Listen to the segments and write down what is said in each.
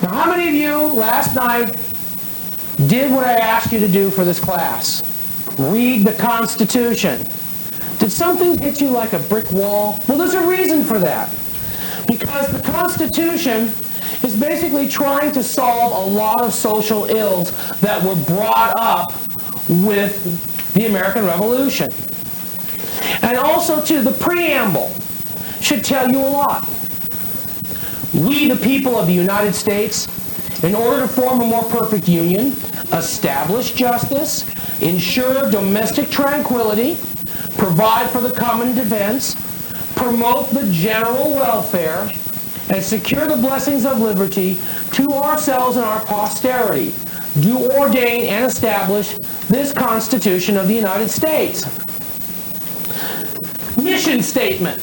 Now, how many of you last night did what I asked you to do for this class? Read the Constitution. Did something hit you like a brick wall? Well, there's a reason for that. Because the Constitution is basically trying to solve a lot of social ills that were brought up with the American Revolution. And also, too, the preamble should tell you a lot. We, the people of the United States, in order to form a more perfect union, establish justice, ensure domestic tranquility, provide for the common defense, promote the general welfare, and secure the blessings of liberty to ourselves and our posterity, do ordain and establish this Constitution of the United States. Mission statement.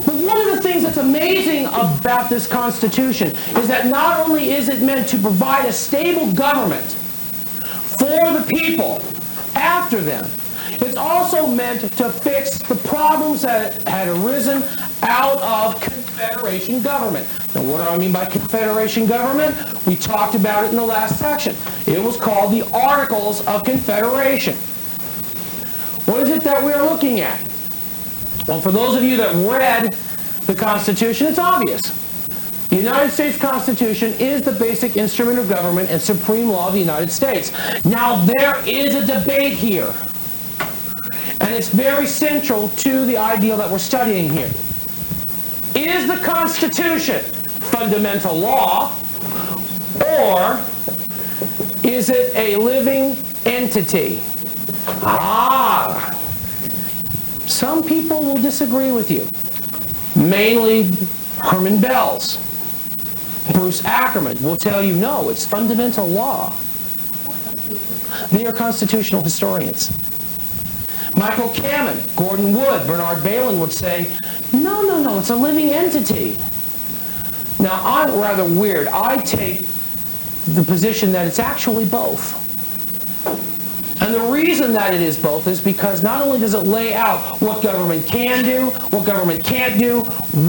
But one of the things that's amazing about this Constitution is that not only is it meant to provide a stable government for the people after them, it's also meant to fix the problems that had arisen out of Confederation government. Now, what do I mean by Confederation government? We talked about it in the last section. It was called the Articles of Confederation. What is it that we are looking at? Well, for those of you that read the Constitution, it's obvious. The United States Constitution is the basic instrument of government and supreme law of the United States. Now, there is a debate here, and it's very central to the ideal that we're studying here. Is the Constitution fundamental law, or is it a living entity? Some people will disagree with you. Mainly Herman Bells. Bruce Ackerman will tell you, no, it's fundamental law. They are constitutional historians. Michael Kamen, Gordon Wood, Bernard Balin would say, no, it's a living entity. Now, I'm rather weird. I take the position that it's actually both. And the reason that it is both is because not only does it lay out what government can do, what government can't do,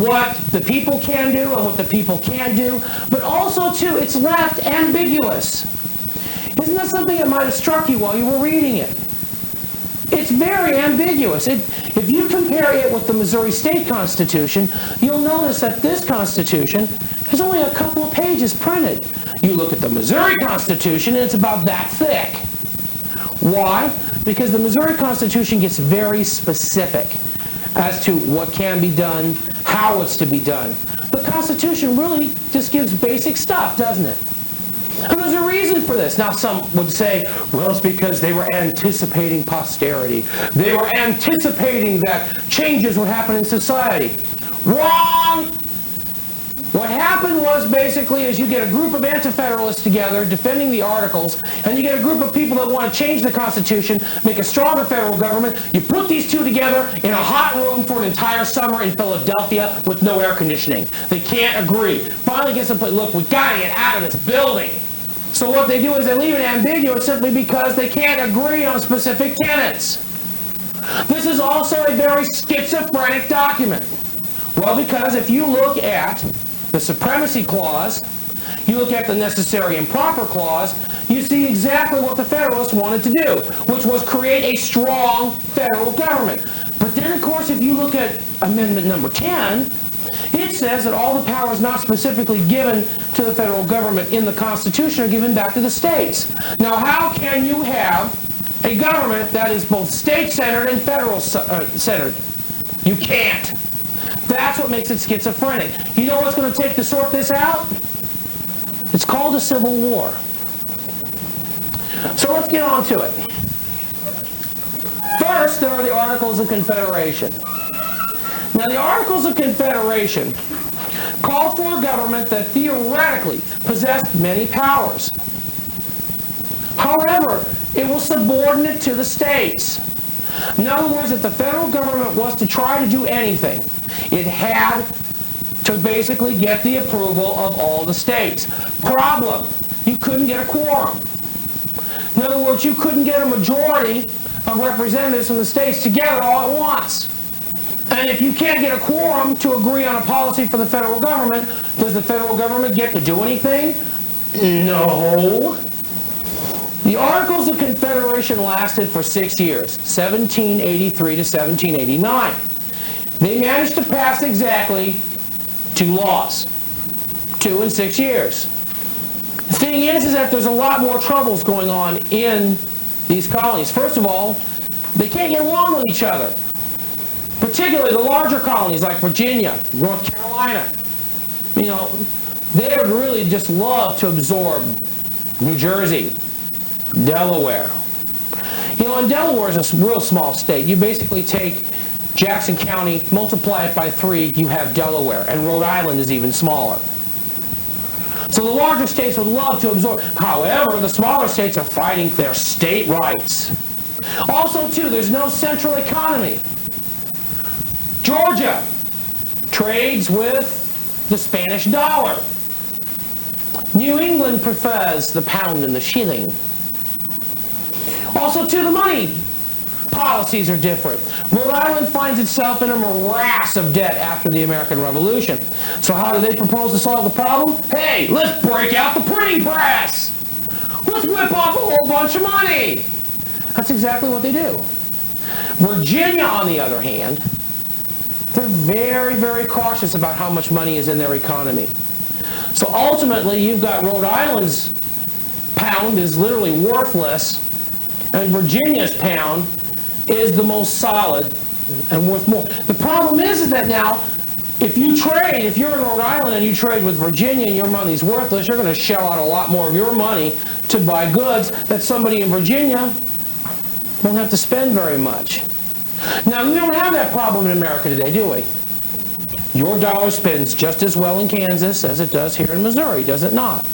what the people can do and what the people can't do, but also, too, it's left ambiguous. Isn't that something that might have struck you while you were reading it? It's very ambiguous. If you compare it with the Missouri State Constitution, you'll notice that this Constitution has only a couple of pages printed. You look at the Missouri Constitution, and it's about that thick. Why? Because the Missouri Constitution gets very specific as to what can be done, how it's to be done. The Constitution really just gives basic stuff, doesn't it? And there's a reason for this. Now, some would say, well, it's because they were anticipating posterity. They were anticipating that changes would happen in society. Wrong! What happened was basically is you get a group of anti-federalists together defending the Articles, and you get a group of people that want to change the Constitution, make a stronger federal government. You put these two together in a hot room for an entire summer in Philadelphia with no air conditioning. They can't agree. Finally gets to put, look, we got to get out of this building. So what they do is they leave it ambiguous simply because they can't agree on specific tenets. This is also a very schizophrenic document. Well, because if you look at the Supremacy Clause, you look at the Necessary and Proper Clause, you see exactly what the Federalists wanted to do, which was create a strong federal government. But then, of course, if you look at Amendment number 10, it says that all the powers not specifically given to the federal government in the Constitution are given back to the states. Now, how can you have a government that is both state-centered and federal-centered? You can't. That's what makes it schizophrenic. You know what's going to take to sort this out? It's called a civil war. So let's get on to it. First, there are the Articles of Confederation. Now, the Articles of Confederation call for a government that theoretically possessed many powers. However, it was subordinate to the states. In other words, if the federal government was to try to do anything, it had to basically get the approval of all the states. Problem, you couldn't get a quorum. In other words, you couldn't get a majority of representatives from the states together all at once. And if you can't get a quorum to agree on a policy for the federal government, does the federal government get to do anything? No. The Articles of Confederation lasted for 6 years, 1783 to 1789. They managed to pass exactly 2 laws, 2 in 6 years. The thing is that there's a lot more troubles going on in these colonies. First of all, they can't get along with each other. Particularly the larger colonies like Virginia, North Carolina. You know, they would really just love to absorb New Jersey, Delaware. You know, and Delaware is a real small state. You basically take Jackson County, multiply it by 3, you have Delaware, and Rhode Island is even smaller. So the larger states would love to absorb. However, the smaller states are fighting for their state rights. Also, too, there's no central economy. Georgia trades with the Spanish dollar. New England prefers the pound and the shilling. Also, too, the money policies are different. Rhode Island finds itself in a morass of debt after the American Revolution. So how do they propose to solve the problem? Hey, let's break out the printing press! Let's whip off a whole bunch of money! That's exactly what they do. Virginia, on the other hand, they're very, very cautious about how much money is in their economy. So ultimately, you've got Rhode Island's pound is literally worthless, and Virginia's pound is the most solid and worth more. The problem is that now, if you're in Rhode Island and you trade with Virginia and your money's worthless, you're going to shell out a lot more of your money to buy goods that somebody in Virginia won't have to spend very much. Now, we don't have that problem in America today, do we? Your dollar spends just as well in Kansas as it does here in Missouri, does it not?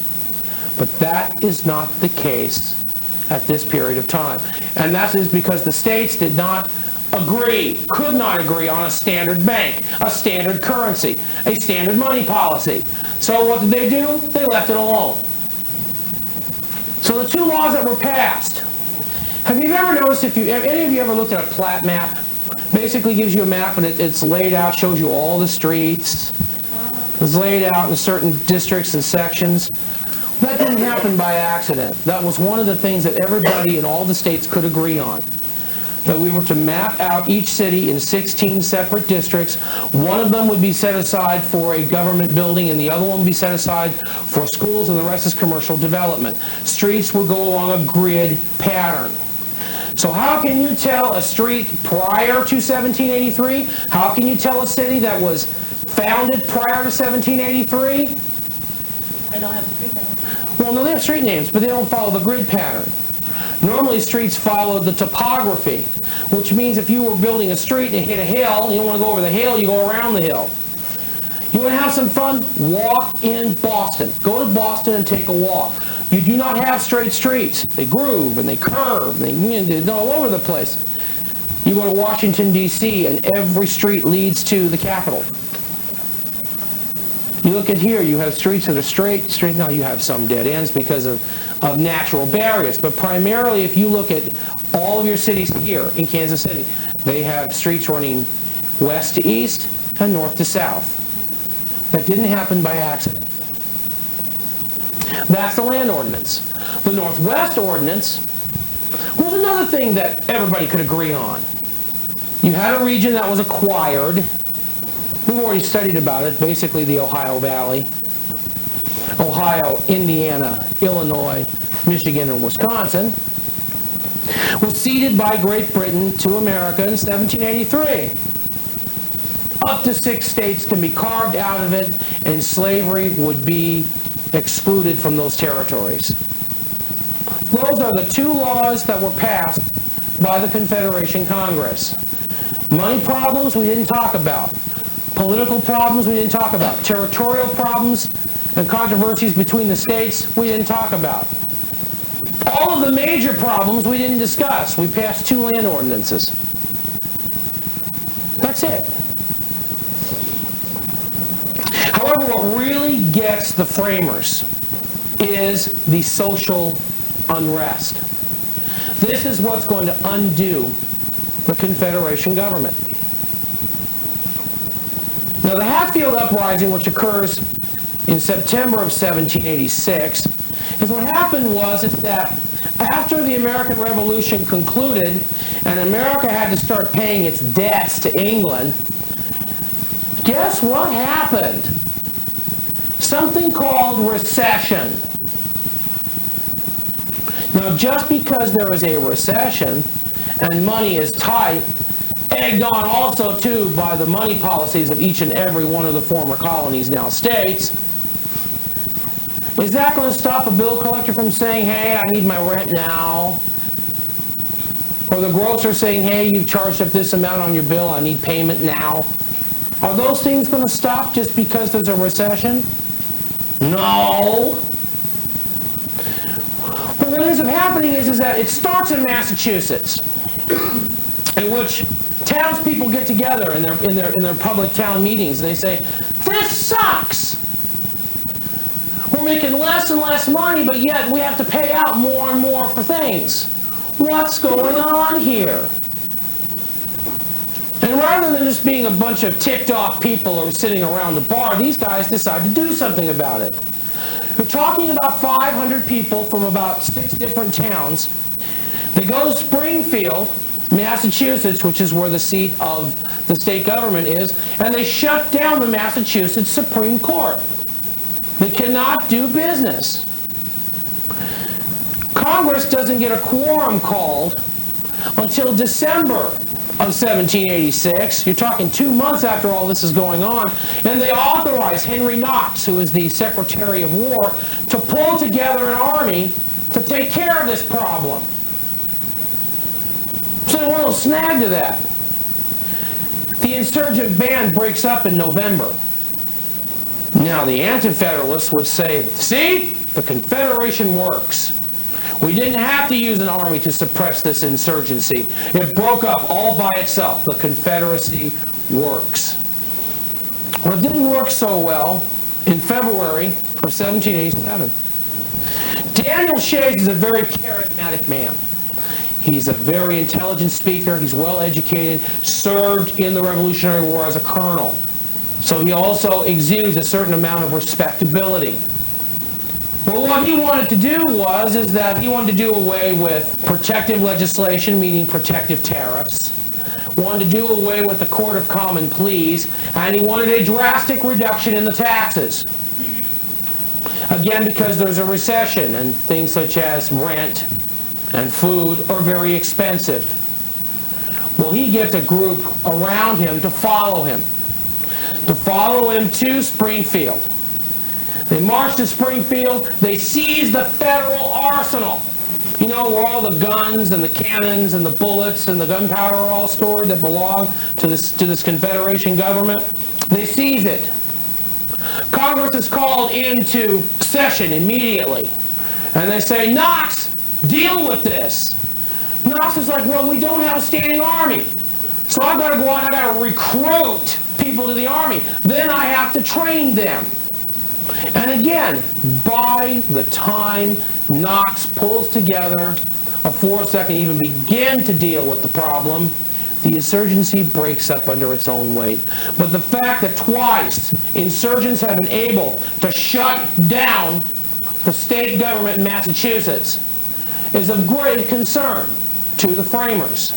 But that is not the case at this period of time. And that is because the states did not agree, could not agree on a standard bank, a standard currency, a standard money policy. So what did they do? They left it alone. So the 2 laws that were passed. Have you ever noticed, any of you ever looked at a plat map? Basically gives you a map and it's laid out, shows you all the streets. It's laid out in certain districts and sections. That didn't happen by accident. That was one of the things that everybody in all the states could agree on. That we were to map out each city in 16 separate districts. One of them would be set aside for a government building and the other one would be set aside for schools, and the rest is commercial development. Streets would go along a grid pattern. So how can you tell a street prior to 1783? How can you tell a city that was founded prior to 1783? I don't have street names. Well, no, they have street names, but they don't follow the grid pattern. Normally, streets follow the topography, which means if you were building a street and it hit a hill, you don't want to go over the hill, you go around the hill. You want to have some fun? Walk in Boston. Go to Boston and take a walk. You do not have straight streets. They groove and they curve and they're all over the place. You go to Washington, D.C., and every street leads to the Capitol. You look at here, you have streets that are straight. Now you have some dead ends because of natural barriers. But primarily, if you look at all of your cities here in Kansas City, they have streets running west to east and north to south. That didn't happen by accident. That's the land ordinance. The Northwest ordinance was another thing that everybody could agree on. You had a region that was acquired. We've already studied about it, basically the Ohio Valley. Ohio, Indiana, Illinois, Michigan, and Wisconsin was ceded by Great Britain to America in 1783. Up to 6 states can be carved out of it, and slavery would be excluded from those territories. Those are the 2 laws that were passed by the Confederation Congress. Money problems we didn't talk about. Political problems we didn't talk about. Territorial problems and controversies between the states we didn't talk about. All of the major problems we didn't discuss. We passed 2 land ordinances. That's it. However, what really gets the framers is the social unrest. This is what's going to undo the Confederation government. Now, the Hatfield Uprising, which occurs in September of 1786, is what happened was is that after the American Revolution concluded and America had to start paying its debts to England, guess what happened? Something called recession. Now, just because there is a recession and money is tight, egged on also, too, by the money policies of each and every one of the former colonies, now states, is that going to stop a bill collector from saying, hey, I need my rent now? Or the grocer saying, hey, you've charged up this amount on your bill, I need payment now? Are those things going to stop just because there's a recession? No. But what ends up happening is that it starts in Massachusetts, in which townspeople get together in their public town meetings and they say, this sucks. We're making less and less money, but yet we have to pay out more and more for things. What's going on here? And rather than just being a bunch of ticked off people who are sitting around the bar, these guys decide to do something about it. We're talking about 500 people from about 6 different towns. They go to Springfield, Massachusetts, which is where the seat of the state government is, and they shut down the Massachusetts Supreme Court. They cannot do business. Congress doesn't get a quorum called until December of 1786. You're talking 2 months after all this is going on, and they authorize Henry Knox, who is the Secretary of War, to pull together an army to take care of this problem. So they want to snag to that. The insurgent band breaks up in November. Now, the Anti-Federalists would say, see, the Confederation works. We didn't have to use an army to suppress this insurgency. It broke up all by itself. The Confederacy works. Well, it didn't work so well in February of 1787. Daniel Shays is a very charismatic man. He's a very intelligent speaker. He's well educated, served in the Revolutionary War as a colonel. So he also exudes a certain amount of respectability. Well, what he wanted to do is that he wanted to do away with protective legislation, meaning protective tariffs, wanted to do away with the Court of Common Pleas, and he wanted a drastic reduction in the taxes. Again, because there's a recession and things such as rent and food are very expensive. Well, he gets a group around him to follow him to Springfield. They march to Springfield. They seize the federal arsenal. You know, where all the guns and the cannons and the bullets and the gunpowder are all stored that belong to this Confederation government. They seize it. Congress is called into session immediately. And they say, Knox, deal with this. Knox is like, well, we don't have a standing army. So I've got to go out and I've got to recruit people to the army. Then I have to train them. And again, by the time Knox pulls together a force that can even begin to deal with the problem, the insurgency breaks up under its own weight. But the fact that twice insurgents have been able to shut down the state government in Massachusetts is of great concern to the framers,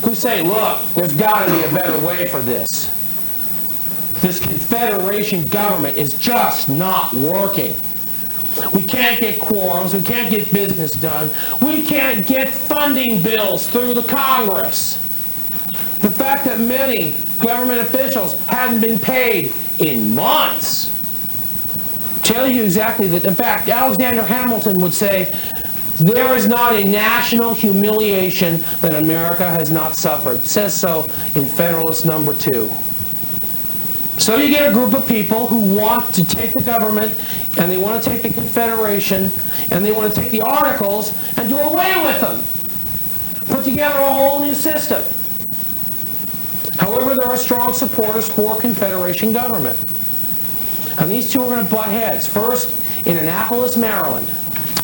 who say, look, there's got to be a better way for this. This Confederation government is just not working. We can't get quorums. We can't get business done. We can't get funding bills through the Congress. The fact that many government officials hadn't been paid in months tell you exactly that. In fact, Alexander Hamilton would say, there is not a national humiliation that America has not suffered. It says so in Federalist number 2. So you get a group of people who want to take the government, and they want to take the Confederation, and they want to take the Articles and do away with them. Put together a whole new system. However, there are strong supporters for Confederation government. And these two are going to butt heads. First, in Annapolis, Maryland.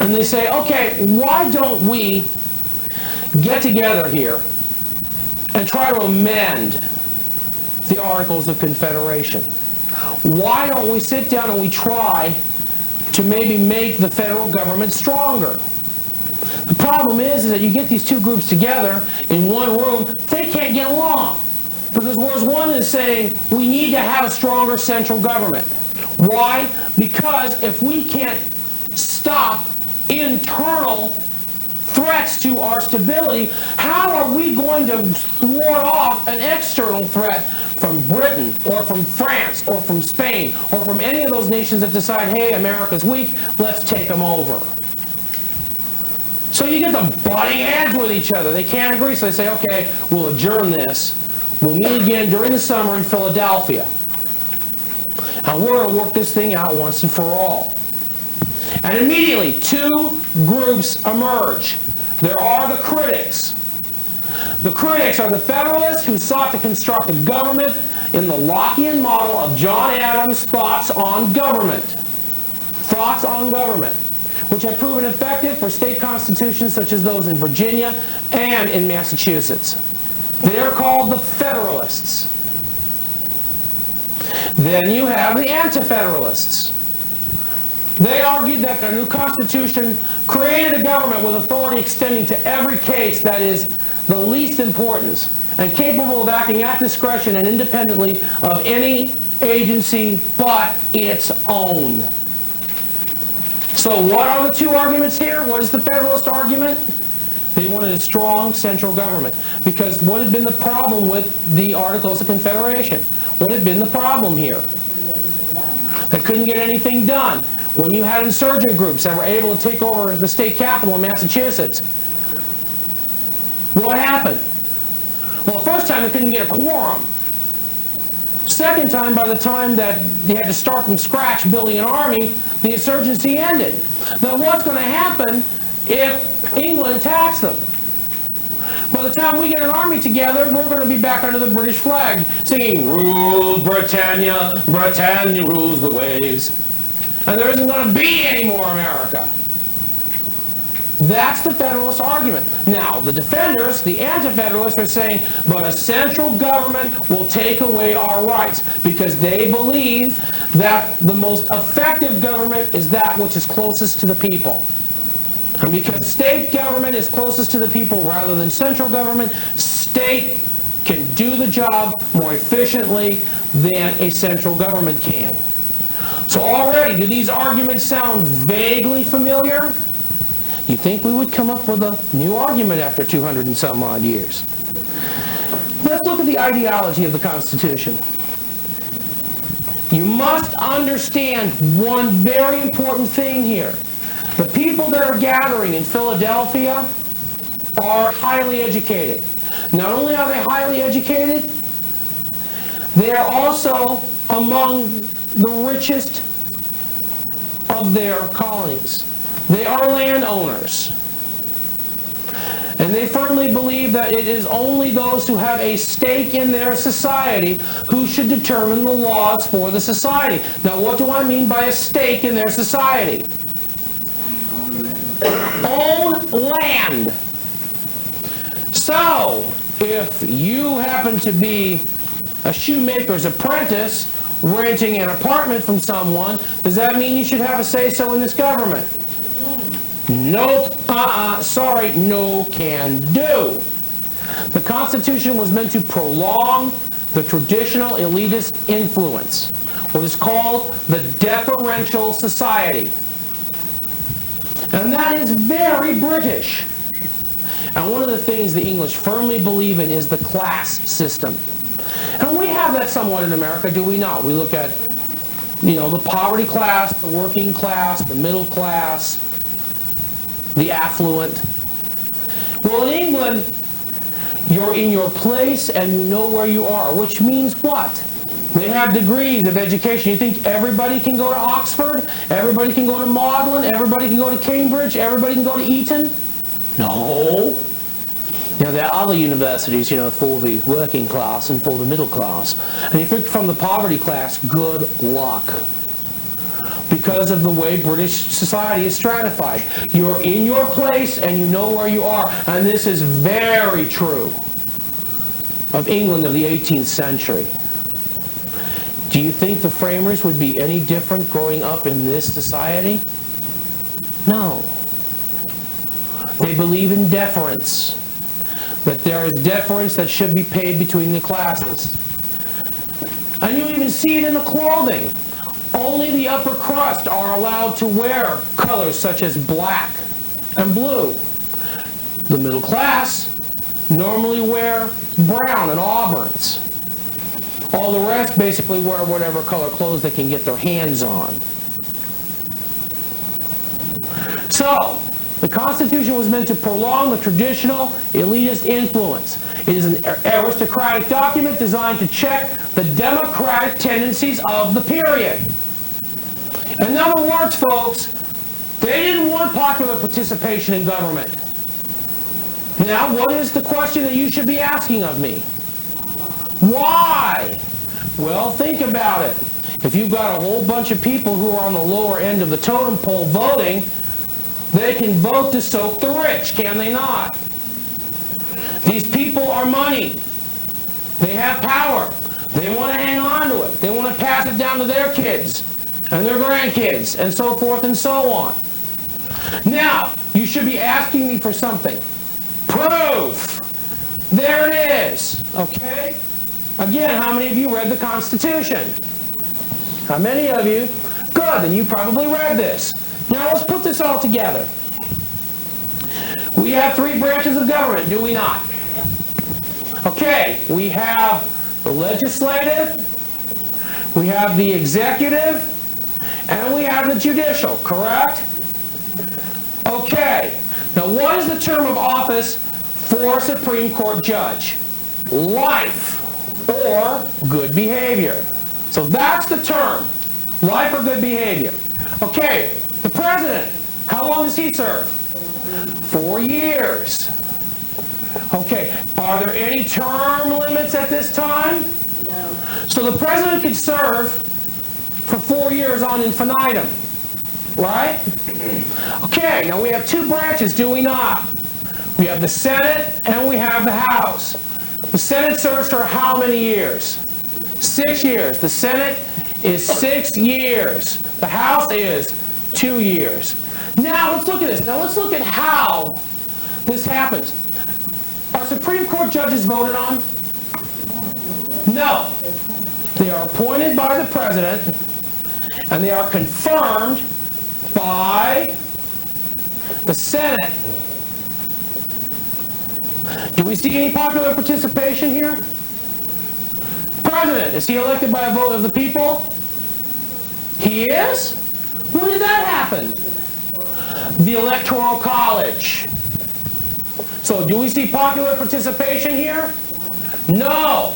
And they say, okay, why don't we get together here and try to amend the Articles of Confederation? Why don't we sit down and we try to maybe make the federal government stronger? The problem is that you get these two groups together in one room, they can't get along. Because whereas one is saying we need to have a stronger central government. Why? Because if we can't stop internal threats to our stability, how are we going to thwart off an external threat from Britain or from France or from Spain or from any of those nations that decide, hey, America's weak, let's take them over? So you get them butting heads with each other. They can't agree, so they say, okay, we'll adjourn this. We'll meet again during the summer in Philadelphia. And we're going to work this thing out once and for all. And immediately, two groups emerge. There are the critics. The critics are the Federalists who sought to construct a government in the Lockean model of John Adams' thoughts on government. Thoughts on government, which have proven effective for state constitutions such as those in Virginia and in Massachusetts. They're called the Federalists. Then you have the Anti-Federalists. They argued that the new Constitution created a government with authority extending to every case that is the least importance and capable of acting at discretion and independently of any agency but its own. So what are the two arguments here? What is the Federalist argument? They wanted a strong central government. Because what had been the problem with the Articles of Confederation? What had been the problem here? They couldn't get anything done. When you had insurgent groups that were able to take over the state capital in Massachusetts, what happened? Well, the first time they couldn't get a quorum. Second time, by the time that they had to start from scratch building an army, the insurgency ended. Now what's going to happen if England attacks them? By the time we get an army together, we're going to be back under the British flag, singing, "Rule Britannia, Britannia rules the waves." And there isn't going to be any more America. That's the Federalist argument. Now, the defenders, the Anti-Federalists, are saying, but a central government will take away our rights, because they believe that the most effective government is that which is closest to the people. And because state government is closest to the people rather than central government, state can do the job more efficiently than a central government can. So already, do these arguments sound vaguely familiar? You think we would come up with a new argument after 200 and some odd years? Let's look at the ideology of the Constitution. You must understand one very important thing here. The people that are gathering in Philadelphia are highly educated. Not only are they highly educated, they are also among the richest of their colonies. They are landowners. And they firmly believe that it is only those who have a stake in their society who should determine the laws for the society. Now, what do I mean by a stake in their society? Own land. So, if you happen to be a shoemaker's apprentice renting an apartment from someone, does that mean you should have a say-so in this government? Nope. Sorry. No can do. The Constitution was meant to prolong the traditional elitist influence, what is called the deferential society. And that is very British. And one of the things the English firmly believe in is the class system. And we have that somewhat in America, do we not? We look at, the poverty class, the working class, the middle class, the affluent. Well, in England, you're in your place and you know where you are, which means what? They have degrees of education. You think everybody can go to Oxford? Everybody can go to Magdalen? Everybody can go to Cambridge? Everybody can go to Eton? No. There are other universities, for the working class and for the middle class. And if you're from the poverty class, good luck. Because of the way British society is stratified. You're in your place and you know where you are. And this is very true of England of the 18th century. Do you think the framers would be any different growing up in this society? No. They believe in deference, that there is deference that should be paid between the classes. And you even see it in the clothing. Only the upper crust are allowed to wear colors such as black and blue. The middle class normally wear brown and auburns. All the rest basically wear whatever color clothes they can get their hands on. So, the Constitution was meant to prolong the traditional elitist influence. It is an aristocratic document designed to check the democratic tendencies of the period. In other words, folks, they didn't want popular participation in government. Now, what is the question that you should be asking of me? Why? Well, think about it. If you've got a whole bunch of people who are on the lower end of the totem pole voting, they can vote to soak the rich, can they not? These people are money. They have power. They want to hang on to it. They want to pass it down to their kids and their grandkids and so forth and so on. Now, you should be asking me for something. Proof! There it is. Okay? Again, how many of you read the Constitution? How many of you? Good, then you probably read this. Now let's put this all together. We have three branches of government, do we not? Okay, we have the legislative, we have the executive, and we have the judicial, correct? Okay, now what is the term of office for a Supreme Court judge? Life or good behavior. So that's the term, life or good behavior. Okay, the president, how long does he serve? 4 years. Okay, are there any term limits at this time? No. So the president could serve for 4 years on infinitum, right? Okay, now we have two branches, do we not? We have the Senate and we have the House. The Senate serves for how many years? 6 years. The Senate is 6 years. The House is 2 years. Now let's look at this. Now let's look at how this happens. Are Supreme Court judges voted on? No. They are appointed by the president and they are confirmed by the Senate. Do we see any popular participation here? President, is he elected by a vote of the people? He is? When did that happen? The Electoral College. So do we see popular participation here? No.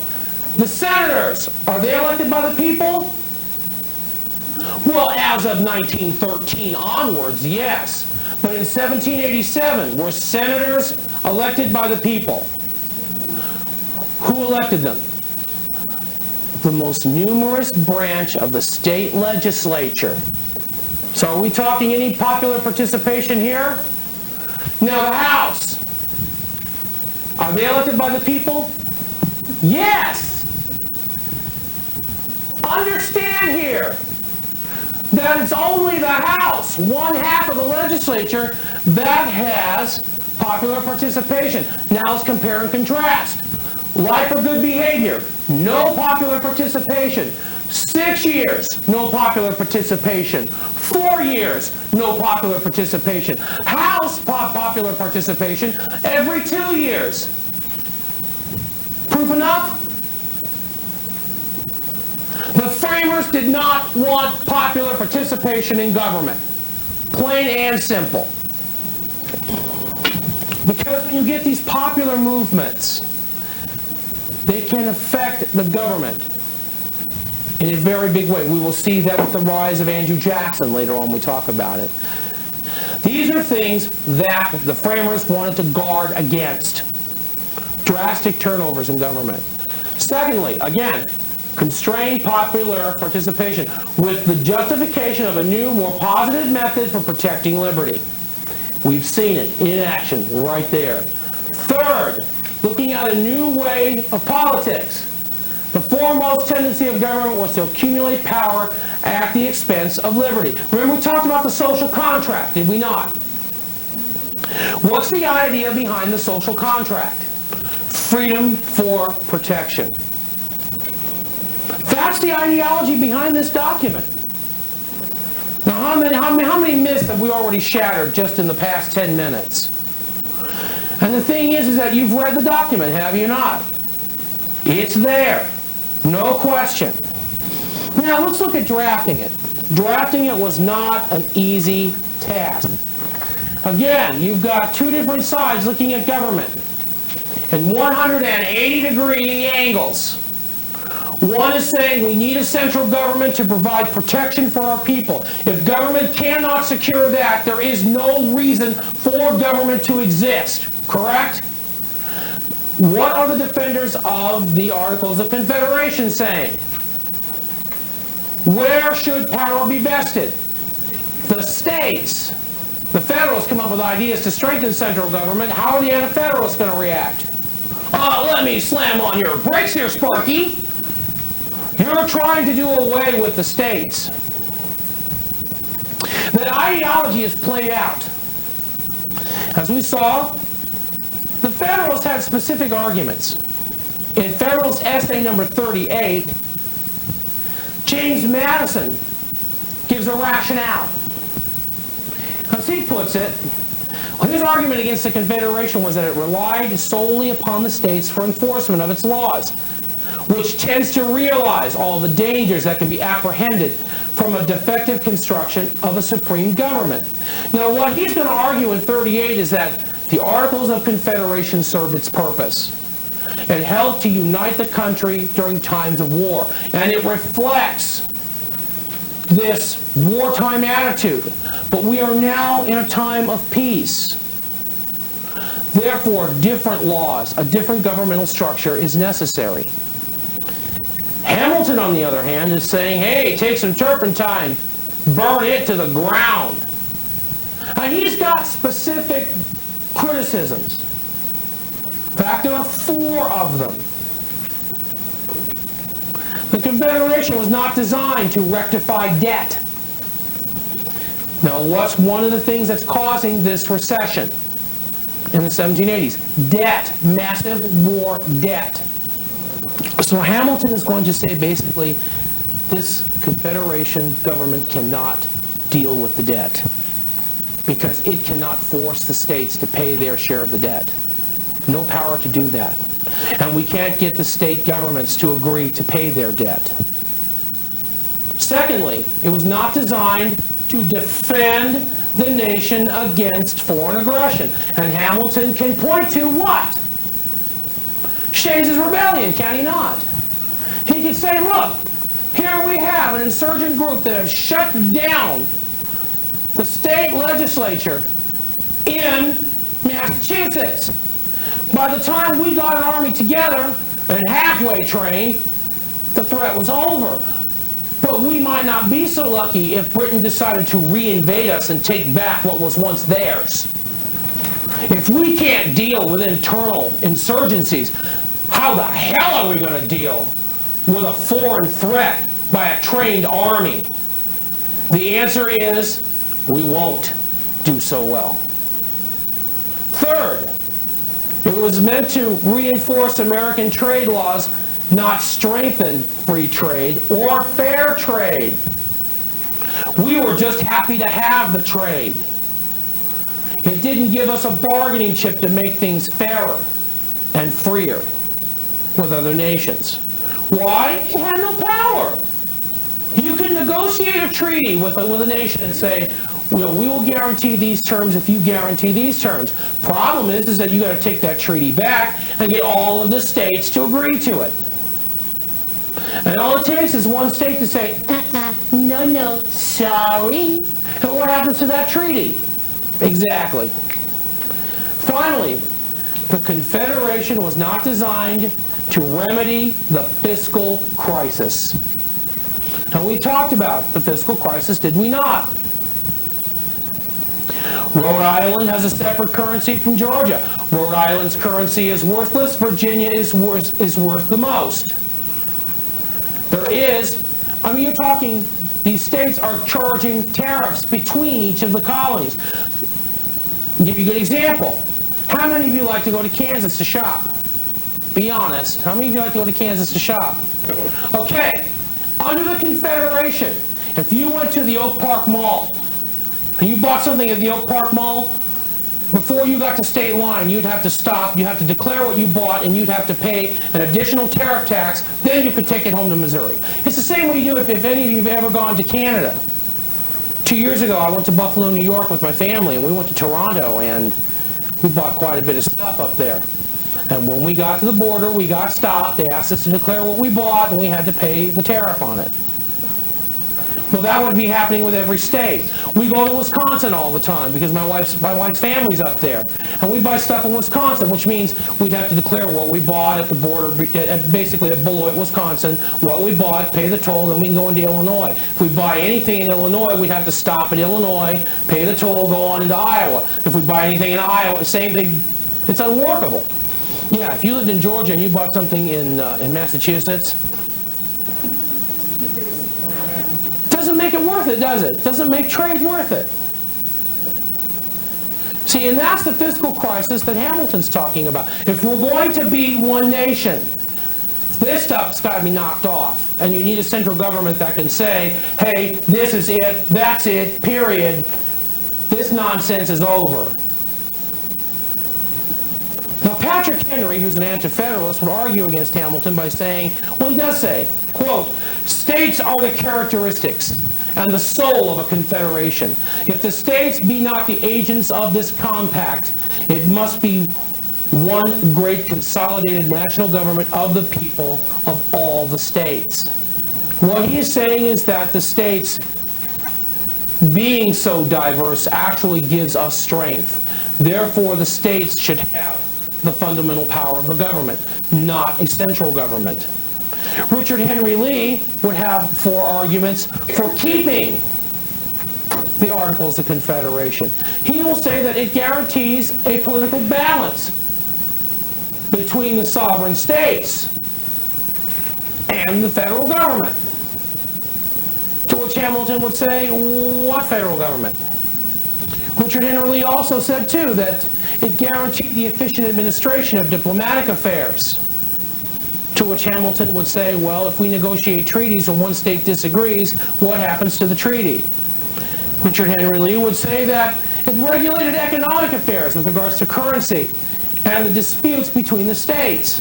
The senators, are they elected by the people? Well, as of 1913 onwards, yes. But in 1787, were senators elected by the people? Who elected them? The most numerous branch of the state legislature. So are we talking any popular participation here? Now the House. Are they elected by the people? Yes! Understand here that it's only the House, one half of the legislature, that has popular participation. Now let's compare and contrast. Life or good behavior, no popular participation. 6 years, no popular participation. 4 years, no popular participation. House popular participation every 2 years. Proof enough? The framers did not want popular participation in government. Plain and simple. Because when you get these popular movements, they can affect the government in a very big way. We will see that with the rise of Andrew Jackson later on when we talk about it. These are things that the framers wanted to guard against. Drastic turnovers in government. Secondly, again, constrain popular participation with the justification of a new, more positive method for protecting liberty. We've seen it in action right there. Third, looking at a new way of politics. The foremost tendency of government was to accumulate power at the expense of liberty. Remember, we talked about the social contract, did we not? What's the idea behind the social contract? Freedom for protection. That's the ideology behind this document. Now, how many myths have we already shattered just in the past 10 minutes? And the thing is that you've read the document, have you not? It's there. No question. Now, let's look at drafting it. Drafting it was not an easy task. Again, you've got two different sides looking at government in 180-degree angles. One is saying we need a central government to provide protection for our people. If government cannot secure that, there is no reason for government to exist. Correct? What are the defenders of the Articles of Confederation saying? Where should power be vested? The states. The Federalists come up with ideas to strengthen central government. How are the Anti-Federalists going to react? Let me slam on your brakes here, Sparky. You're trying to do away with the states. That ideology is played out. As we saw, the Federalists had specific arguments. In Federalist Essay number 38, James Madison gives a rationale. As he puts it, his argument against the Confederation was that it relied solely upon the states for enforcement of its laws, which tends to realize all the dangers that can be apprehended from a defective construction of a supreme government. Now, what he's going to argue in 38 is that the Articles of Confederation served its purpose. It helped to unite the country during times of war, and it reflects this wartime attitude. But we are now in a time of peace. Therefore, different laws, a different governmental structure is necessary. Hamilton, on the other hand, is saying, hey, take some turpentine, burn it to the ground. And he's got specific criticisms. In fact, there are 4 of them. The Confederation was not designed to rectify debt. Now, what's one of the things that's causing this recession in the 1780s? Debt. Massive war debt. So Hamilton is going to say basically this Confederation government cannot deal with the debt because it cannot force the states to pay their share of the debt. No power to do that. And we can't get the state governments to agree to pay their debt. Secondly, it was not designed to defend the nation against foreign aggression. And Hamilton can point to what? Shays' Rebellion, can he not? He can say, look, here we have an insurgent group that have shut down the state legislature in Massachusetts. By the time we got an army together and halfway trained, the threat was over. But we might not be so lucky if Britain decided to reinvade us and take back what was once theirs. If we can't deal with internal insurgencies, how the hell are we going to deal with a foreign threat by a trained army? The answer is, we won't do so well. Third, it was meant to reinforce American trade laws, not strengthen free trade or fair trade. We were just happy to have the trade. It didn't give us a bargaining chip to make things fairer and freer with other nations. Why? It had no power. You can negotiate a treaty with a nation and say, well, we will guarantee these terms if you guarantee these terms. Problem is that you got to take that treaty back and get all of the states to agree to it. And all it takes is one state to say, no, sorry. And what happens to that treaty? Exactly. Finally, the Confederation was not designed to remedy the fiscal crisis. And we talked about the fiscal crisis, did we not? Rhode Island has a separate currency from Georgia. Rhode Island's currency is worthless. Virginia is worth the most. There is, you're talking, these states are charging tariffs between each of the colonies. I'll give you a good example. How many of you like to go to Kansas to shop? Be honest. How many of you like to go to Kansas to shop? Okay. Under the Confederation, if you went to the Oak Park Mall and you bought something at the Oak Park Mall, before you got to state line, you'd have to stop, you have to declare what you bought, and you'd have to pay an additional tariff tax, then you could take it home to Missouri. It's the same way you do if any of you have ever gone to Canada. 2 years ago, I went to Buffalo, New York with my family, and we went to Toronto, and we bought quite a bit of stuff up there. And when we got to the border, we got stopped. They asked us to declare what we bought, and we had to pay the tariff on it. Well, that would be happening with every state. We go to Wisconsin all the time because my wife's family's up there. And we buy stuff in Wisconsin, which means we'd have to declare what we bought at the border, basically at Beloit, Wisconsin, what we bought, pay the toll, then we can go into Illinois. If we buy anything in Illinois, we'd have to stop at Illinois, pay the toll, go on into Iowa. If we buy anything in Iowa, same thing. It's unworkable. Yeah, if you lived in Georgia and you bought something in Massachusetts, doesn't make it worth it, does it? Doesn't make trade worth it. See, and that's the fiscal crisis that Hamilton's talking about. If we're going to be one nation, this stuff's got to be knocked off. And you need a central government that can say, hey, this is it, that's it, period. This nonsense is over. Now, Patrick Henry, who's an anti-federalist, would argue against Hamilton by saying, well, he does say, quote, states are the characteristics and the soul of a confederation. If the states be not the agents of this compact, it must be one great consolidated national government of the people of all the states. What he is saying is that the states, being so diverse, actually gives us strength. Therefore, the states should have the fundamental power of the government, not a central government. Richard Henry Lee would have 4 arguments for keeping the Articles of Confederation. He will say that it guarantees a political balance between the sovereign states and the federal government. To which Hamilton would say, what federal government? Richard Henry Lee also said, too, that it guaranteed the efficient administration of diplomatic affairs. To which Hamilton would say, well, if we negotiate treaties and one state disagrees, what happens to the treaty? Richard Henry Lee would say that it regulated economic affairs with regards to currency and the disputes between the states.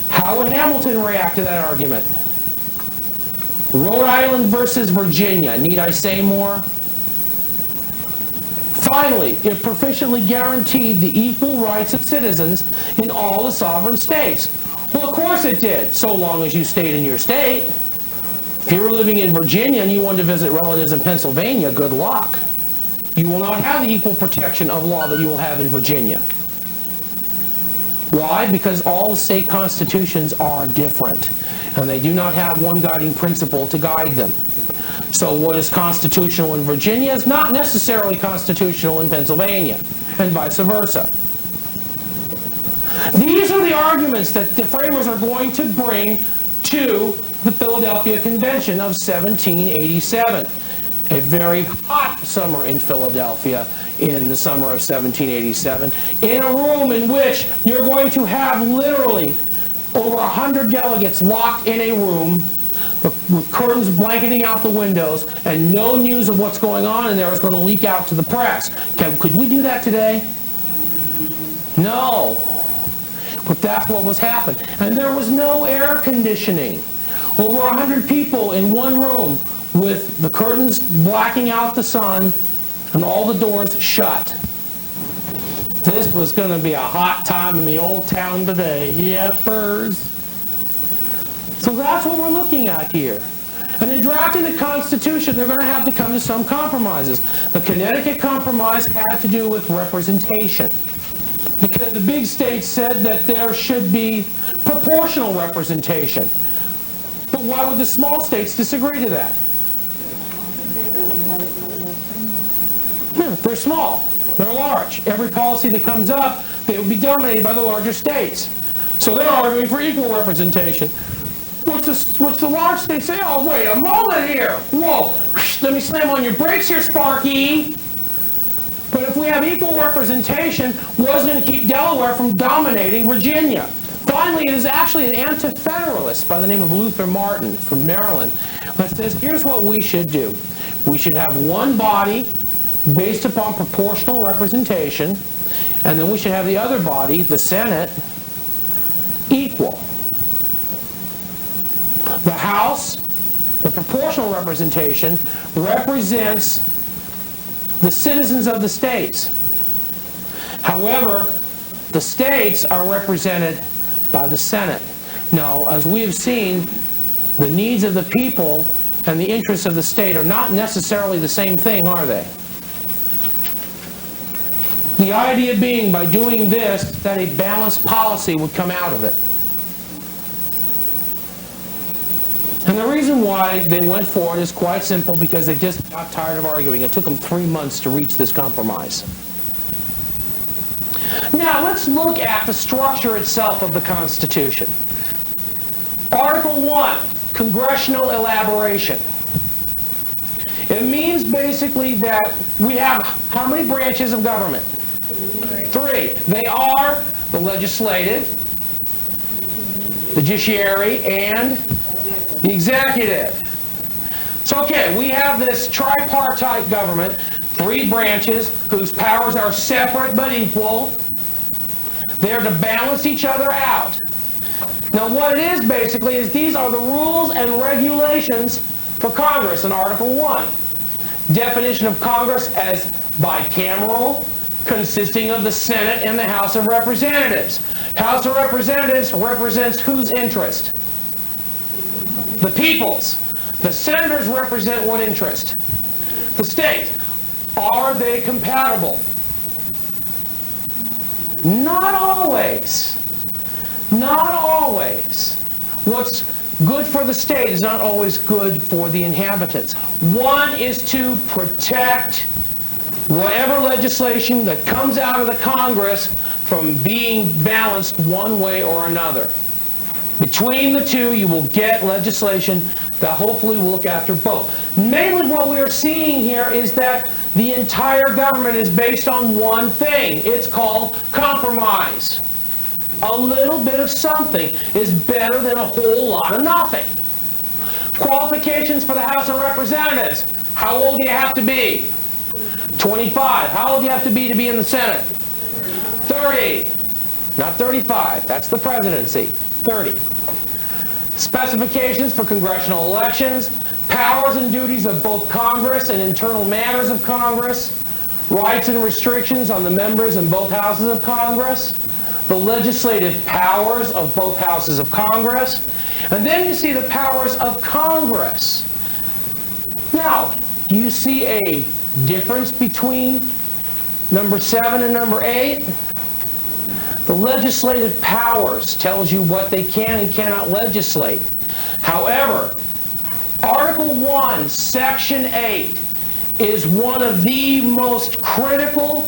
How would Hamilton react to that argument? Rhode Island versus Virginia. Need I say more? Finally, it proficiently guaranteed the equal rights of citizens in all the sovereign states. Well, of course it did, so long as you stayed in your state. If you were living in Virginia and you wanted to visit relatives in Pennsylvania, good luck. You will not have the equal protection of law that you will have in Virginia. Why? Because all the state constitutions are different, and they do not have one guiding principle to guide them. So what is constitutional in Virginia is not necessarily constitutional in Pennsylvania, and vice versa. These are the arguments that the framers are going to bring to the Philadelphia Convention of 1787. A very hot summer in Philadelphia in the summer of 1787, in a room in which you're going to have literally over 100 delegates locked in a room with curtains blanketing out the windows, and no news of what's going on in there is going to leak out to the press. Could we do that today? No. But that's what was happening. And there was no air conditioning. Over 100 people in one room with the curtains blacking out the sun and all the doors shut. This was going to be a hot time in the old town today. Yepers. So that's what we're looking at here. And in drafting the Constitution, they're going to have to come to some compromises. The Connecticut Compromise had to do with representation, because the big states said that there should be proportional representation. But why would the small states disagree to that? They're small. They're large. Every policy that comes up, they would be dominated by the larger states. So they're arguing for equal representation. Which the large states say, oh, wait a moment here. Whoa, let me slam on your brakes here, Sparky. But if we have equal representation, what's going to keep Delaware from dominating Virginia? Finally, it is actually an anti-federalist by the name of Luther Martin from Maryland that says, here's what we should do. We should have one body based upon proportional representation, and then we should have the other body, the Senate, equal. The House, the proportional representation, represents the citizens of the states. However, the states are represented by the Senate. Now, as we have seen, the needs of the people and the interests of the state are not necessarily the same thing, are they? The idea being, by doing this, that a balanced policy would come out of it. And the reason why they went for it is quite simple, because they just got tired of arguing. It took them 3 months to reach this compromise. Now, let's look at the structure itself of the Constitution. Article 1, Congressional Elaboration. It means basically that we have how many branches of government? 3. They are the legislative, the judiciary, and the executive. So, okay, we have this tripartite government, 3 branches whose powers are separate but equal. They're to balance each other out. Now, what it is basically is these are the rules and regulations for Congress in Article 1. Definition of Congress as bicameral, consisting of the Senate and the House of Representatives. House of Representatives represents whose interest? The people's. The senators represent what interest? The state. Are they compatible? Not always. Not always. What's good for the state is not always good for the inhabitants. One is to protect whatever legislation that comes out of the Congress from being balanced one way or another. Between the two, you will get legislation that hopefully will look after both. Mainly what we are seeing here is that the entire government is based on one thing. It's called compromise. A little bit of something is better than a whole lot of nothing. Qualifications for the House of Representatives. How old do you have to be? 25. How old do you have to be in the Senate? 30. Not 35. That's the presidency. 30. Specifications for congressional elections, powers and duties of both Congress and internal matters of Congress, rights and restrictions on the members in both houses of Congress, the legislative powers of both houses of Congress, and then you see the powers of Congress. Now, do you see a difference between number 7 and number 8? The legislative powers tells you what they can and cannot legislate. However, Article 1, Section 8 is one of the most critical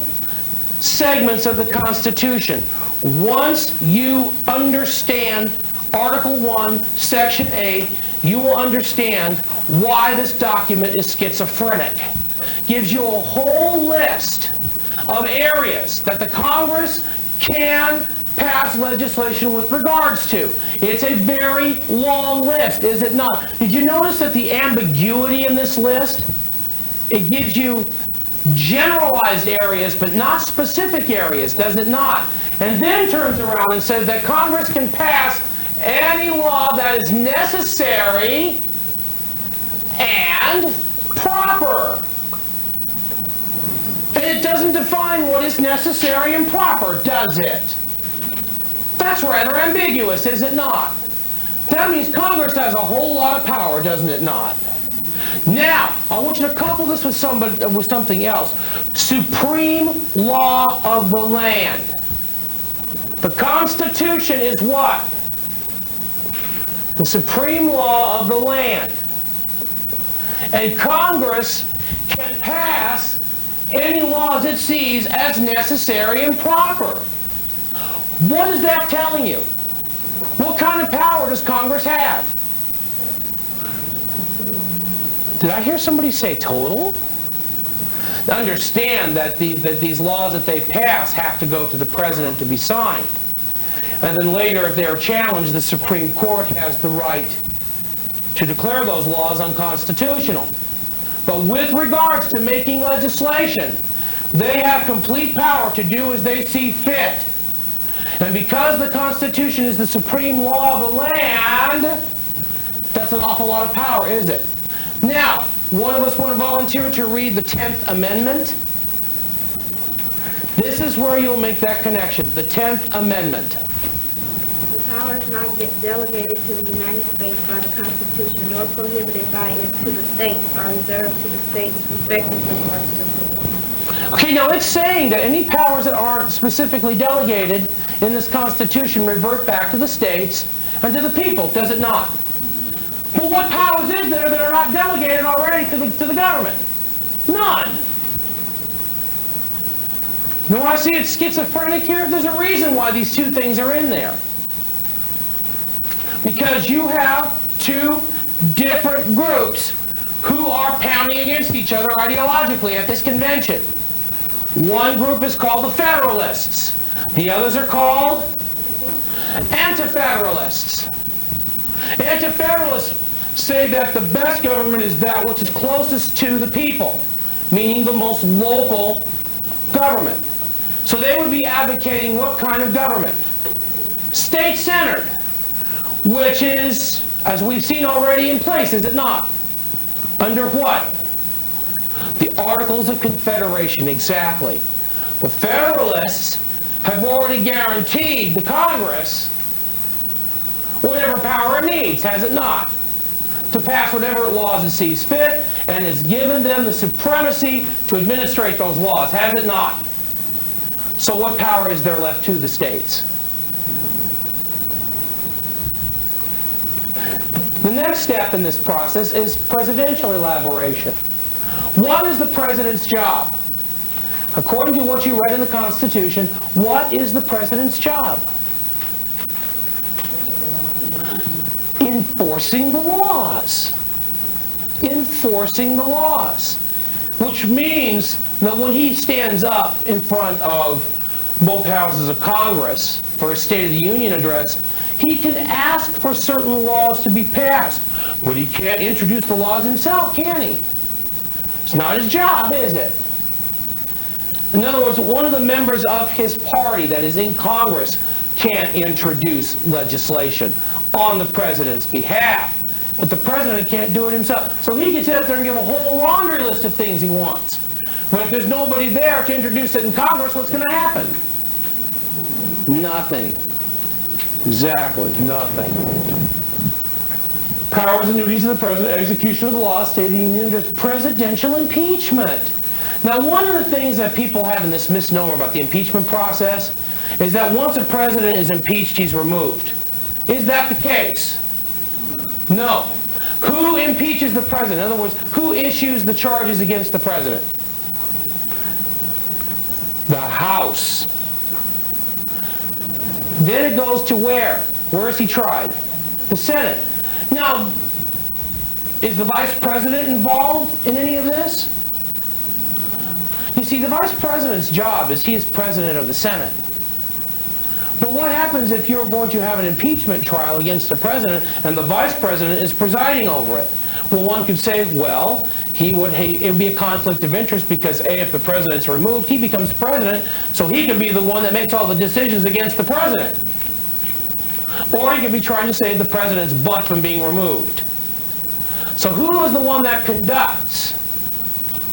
segments of the Constitution. Once you understand Article 1, Section 8, you will understand why this document is schizophrenic. Gives you a whole list of areas that the Congress can pass legislation with regards to. It's a very long list, is it not? Did you notice that the ambiguity in this list? It gives you generalized areas, but not specific areas, does it not? And then turns around and says that Congress can pass any law that is necessary and proper. And it doesn't define what is necessary and proper, does it? That's rather ambiguous, is it not? That means Congress has a whole lot of power, doesn't it not? Now, I want you to couple this with something else. Supreme law of the land. The Constitution is what? The supreme law of the land. And Congress can pass any laws it sees as necessary and proper. What is that telling you? What kind of power does Congress have? Did I hear somebody say total? Understand that these laws that they pass have to go to the president to be signed. And then later, if they are challenged, the Supreme Court has the right to declare those laws unconstitutional. But with regards to making legislation, they have complete power to do as they see fit. And because the Constitution is the supreme law of the land, that's an awful lot of power, is it? Now, one of us want to volunteer to read the 10th Amendment? This is where you'll make that connection, the 10th Amendment. The powers not delegated to the United States by the Constitution nor prohibited by it to the states are reserved to the states respectively or to the people. Okay, now it's saying that any powers that aren't specifically delegated in this Constitution revert back to the states and to the people, does it not? But what powers is there that are not delegated already to the government? None. You know why I see it's schizophrenic here? There's a reason why these two things are in there. Because you have two different groups who are pounding against each other ideologically at this convention. One group is called the Federalists. The others are called Anti-Federalists. Anti-Federalists say that the best government is that which is closest to the people, meaning the most local government. So they would be advocating what kind of government? State-centered, which is, as we've seen already, in place, is it not? Under what? The Articles of Confederation, exactly. The Federalists have already guaranteed the Congress whatever power it needs, has it not? To pass whatever laws it sees fit, and has given them the supremacy to administrate those laws, has it not? So what power is there left to the states? The next step in this process is presidential elaboration. What is the president's job? According to what you read in the Constitution, what is the president's job? Enforcing the laws. Enforcing the laws. Which means that when he stands up in front of both houses of Congress for a State of the Union address, he can ask for certain laws to be passed. But he can't introduce the laws himself, can he? It's not his job, is it? In other words, one of the members of his party that is in Congress can't introduce legislation on the president's behalf. But the president can't do it himself. So he can sit up there and give a whole laundry list of things he wants. But if there's nobody there to introduce it in Congress, what's going to happen? Nothing. Exactly, nothing. Powers and duties of the president, execution of the law, State of the Union, just presidential impeachment. Now, one of the things that people have in this misnomer about the impeachment process is that once a president is impeached, he's removed. Is that the case? No. Who impeaches the president? In other words, who issues the charges against the president? The House. Then it goes to where? Where is he tried? The Senate. Now, is the vice president involved in any of this? You see, the vice president's job is he is president of the Senate. But what happens if you're going to have an impeachment trial against the president and the vice president is presiding over it? Well, one could say, well, it would be a conflict of interest because, A, if the president's removed, he becomes president, so he could be the one that makes all the decisions against the president. Or he could be trying to save the president's butt from being removed. So who is the one that conducts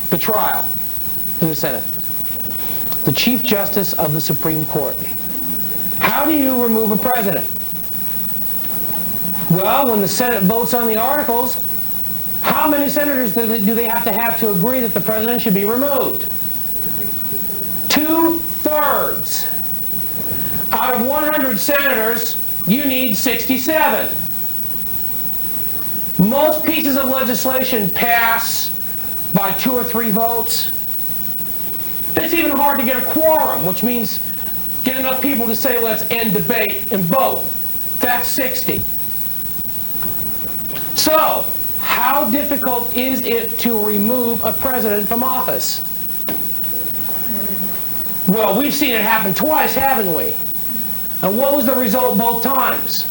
the trial in the Senate? The Chief Justice of the Supreme Court. How do you remove a president? Well, when the Senate votes on the articles, how many senators do they have to agree that the president should be removed? 2/3. Out of 100 senators, you need 67. Most pieces of legislation pass by 2 or 3 votes. It's even hard to get a quorum, which means get enough people to say, let's end debate and vote. That's 60. So, How difficult is it to remove a president from office? Well, we've seen it happen twice, haven't we? And what was the result both times?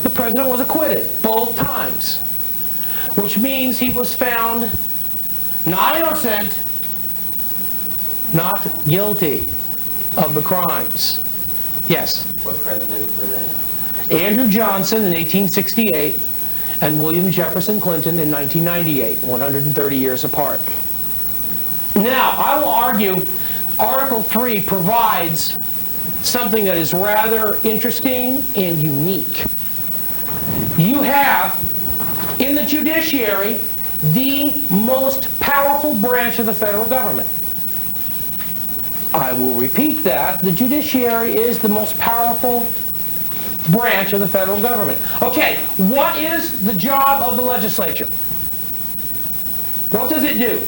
The president was acquitted both times, which means he was found not innocent, not guilty of the crimes. Yes? What presidents were they? Andrew Johnson in 1868 and William Jefferson Clinton in 1998, 130 years apart. Now, I will argue Article 3 provides something that is rather interesting and unique. You have, in the judiciary, the most powerful branch of the federal government. I will repeat that. The judiciary is the most powerful branch of the federal government. Okay, what is the job of the legislature? What does it do?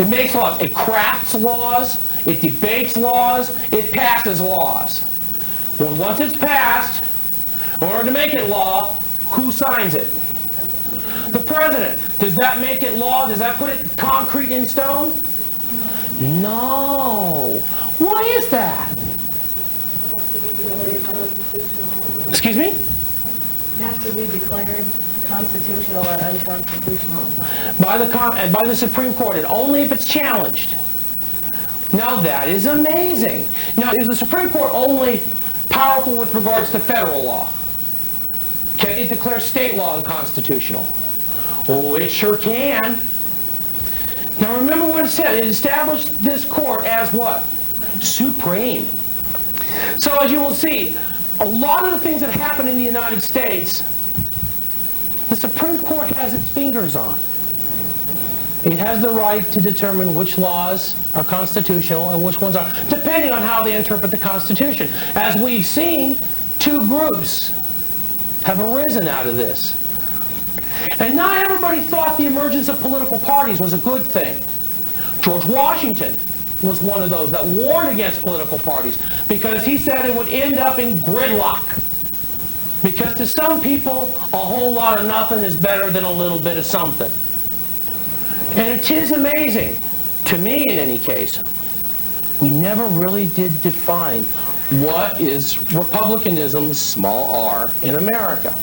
It makes laws. It crafts laws. It debates laws. It passes laws. Well, once it's passed, in order to make it law, who signs it? The president. Does that make it law? Does that put it concrete in stone? No. Why is that? Excuse me? It has to be declared constitutional or unconstitutional. By the Supreme Court, and only if it's challenged. Now that is amazing. Now, is the Supreme Court only powerful with regards to federal law? Can it declare state law unconstitutional? Oh, it sure can. Now remember what it said. It established this court as what? Supreme. So as you will see, a lot of the things that happen in the United States, the Supreme Court has its fingers on. It has the right to determine which laws are constitutional and which ones aren't, depending on how they interpret the Constitution. As we've seen, two groups have arisen out of this. And not everybody thought the emergence of political parties was a good thing. George Washington was one of those that warned against political parties because he said it would end up in gridlock. Because to some people, a whole lot of nothing is better than a little bit of something. And it is amazing, to me in any case, we never really did define what is republicanism, small r, in America.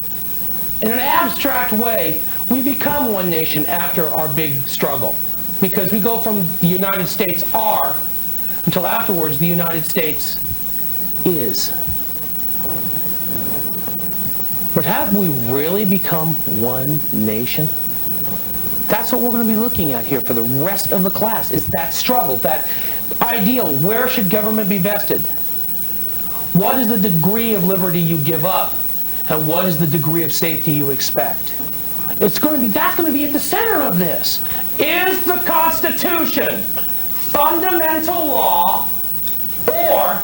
In an abstract way, we become one nation after our big struggle. Because we go from the United States are until afterwards the United States is. But have we really become one nation? That's what we're going to be looking at here for the rest of the class, is that struggle, that ideal. Where should government be vested? What is the degree of liberty you give up? And what is the degree of safety you expect? That's going to be at the center of this. Is the Constitution fundamental law, or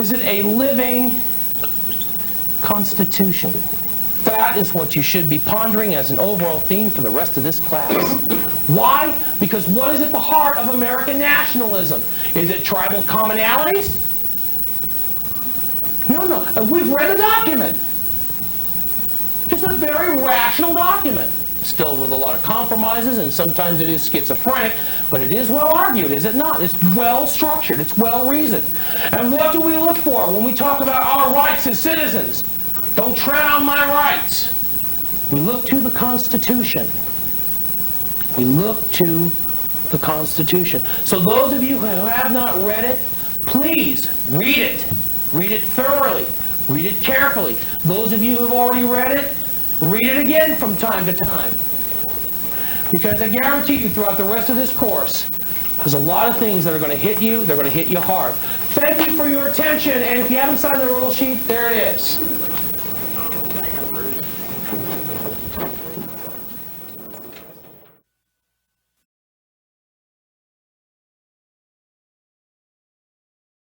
is it a living constitution? That is what you should be pondering as an overall theme for the rest of this class. Why? Because what is at the heart of American nationalism? Is it tribal commonalities? No. We've read the document. It's a very rational document. It's filled with a lot of compromises, and sometimes it is schizophrenic, but it is well argued, is it not? It's well structured. It's well reasoned. And what do we look for when we talk about our rights as citizens? Don't tread on my rights. We look to the Constitution. We look to the Constitution. So those of you who have not read it, please read it. Read it thoroughly. Read it carefully. Those of you who have already read it again from time to time. Because I guarantee you throughout the rest of this course, there's a lot of things that are going to hit you. They're going to hit you hard. Thank you for your attention. And if you haven't signed the rule sheet, there it is.